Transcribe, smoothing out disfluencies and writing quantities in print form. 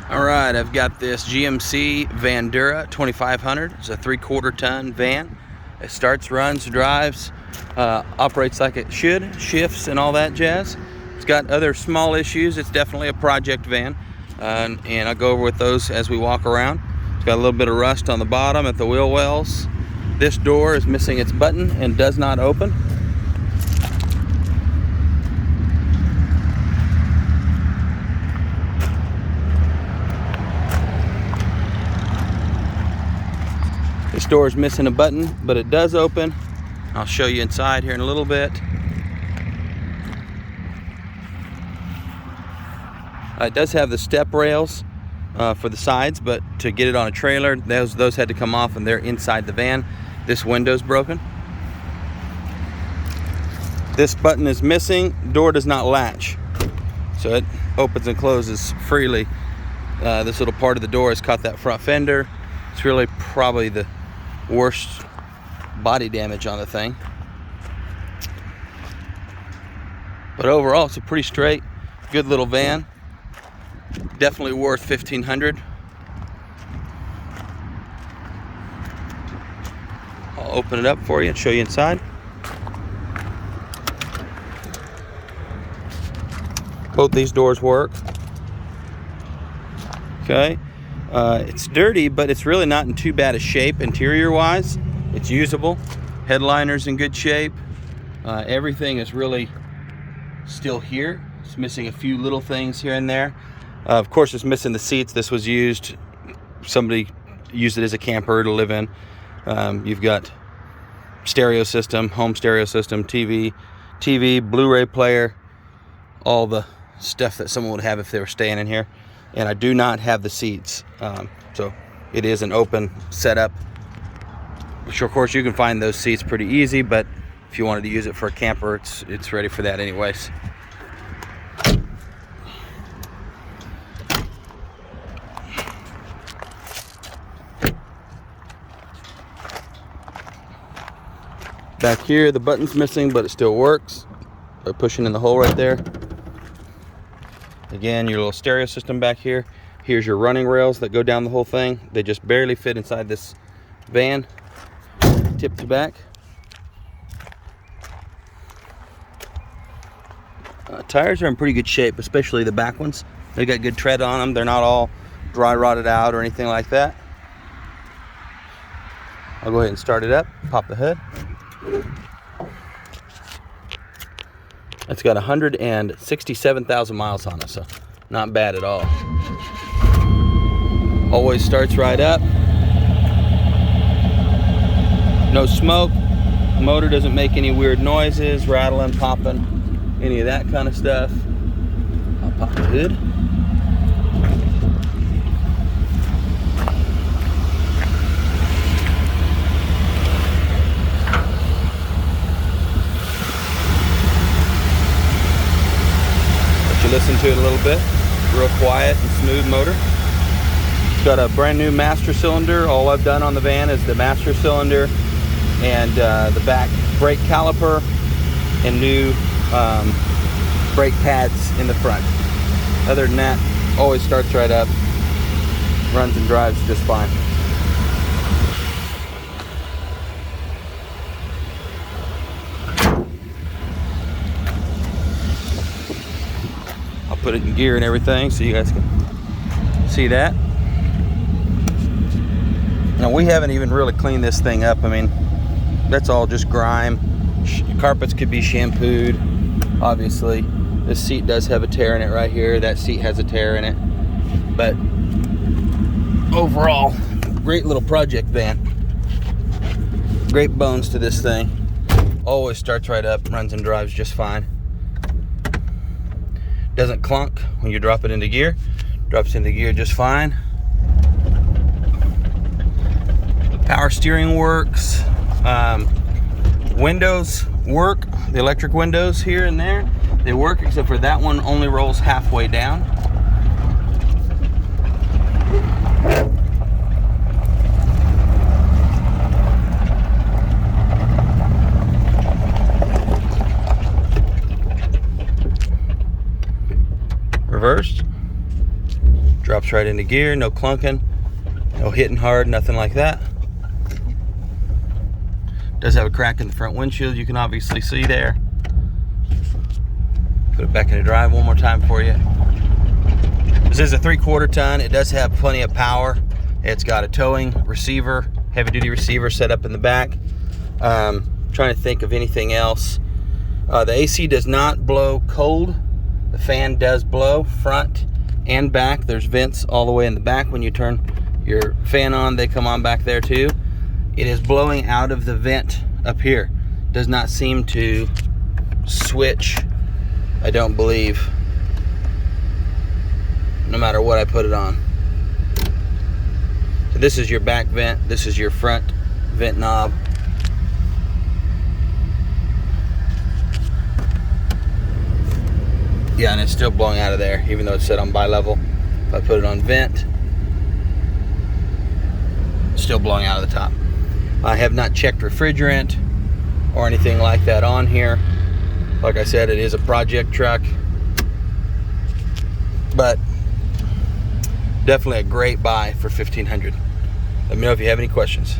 Alright, I've got this GMC Vandura 2500. It's a 3/4 ton van. It starts, runs, drives, operates like it should, shifts and all that jazz. It's got other small issues. It's definitely a project van, and I'll go over with those as we walk around. It's got a little bit of rust on the bottom at the wheel wells. This door is missing its button and does not open. This door is missing a button, but it does open. I'll show you inside here in a little bit. It does have the step rails for the sides, but to get it on a trailer, those had to come off, and they're inside the van. This window's broken. This button is missing. Door does not latch, so it opens and closes freely. This little part of the door has caught that front fender. It's really probably the worst body damage on the thing, but overall it's a pretty straight, good little van. Definitely worth $1,500. I'll open it up for you and show you inside. Both these doors work. Okay. It's dirty, but it's really not in too bad a shape interior wise. It's usable. Headliner's in good shape. Everything is really still here. It's missing a few little things here and there. Of course, it's missing the seats. This was used, somebody used it as a camper to live in. You've got stereo system, home stereo system, TV, Blu-ray player, all the stuff that someone would have if they were staying in here. And I do not have the seats, so it is an open setup, which of course you can find those seats pretty easy, but if you wanted to use it for a camper, it's ready for that anyways. Back here, the button's missing, but it still works by pushing in the hole right there. Again, your little stereo system back here. Here's your running rails that go down the whole thing. They just barely fit inside this van, tip to back. Tires are in pretty good shape, especially the back ones. They got good tread on them. They're not all dry rotted out or anything like that. I'll go ahead and start it up, pop the hood. It's got 167,000 miles on it, so not bad at all. Always starts right up. No smoke. Motor doesn't make any weird noises, rattling, popping, any of that kind of stuff. I'll pop the hood. Listen to it a little bit. Real quiet and smooth motor. It's got a brand new master cylinder. All I've done on the van is the master cylinder and the back brake caliper and new brake pads in the front. Other than that, always starts right up, runs and drives just fine. Put it in gear and everything so you guys can see that. Now, we haven't even really cleaned this thing up. I mean, that's all just grime. Carpets could be shampooed, obviously. This seat does have a tear in it right here. That seat has a tear in it. But overall, great little project van. Great bones to this thing. Always starts right up, runs and drives just fine. Doesn't clunk when you drop it into gear. Drops into gear just fine. The power steering works. Windows work. The electric windows here and there, they work, except for that one only rolls halfway down. reversed. Drops right into gear, no clunking, no hitting hard, nothing like that. Does have a crack in the front windshield, you can obviously see there. Put it back into drive one more time for you. This is a 3/4 ton. It does have plenty of power. It's got a towing receiver, heavy duty receiver set up in the back. Trying to think of anything else. The AC does not blow cold. The fan does blow front and back. There's vents all the way in the back. When you turn your fan on, they come on back there too. It is blowing out of the vent up here. Does not seem to switch, I don't believe, no matter what I put it on. So this is your back vent, this is your front vent knob. Yeah, and it's still blowing out of there, even though it's set on bi-level. If I put it on vent, it's still blowing out of the top. I have not checked refrigerant or anything like that on here. Like I said, it is a project truck, but definitely a great buy for $1,500. Let me know if you have any questions.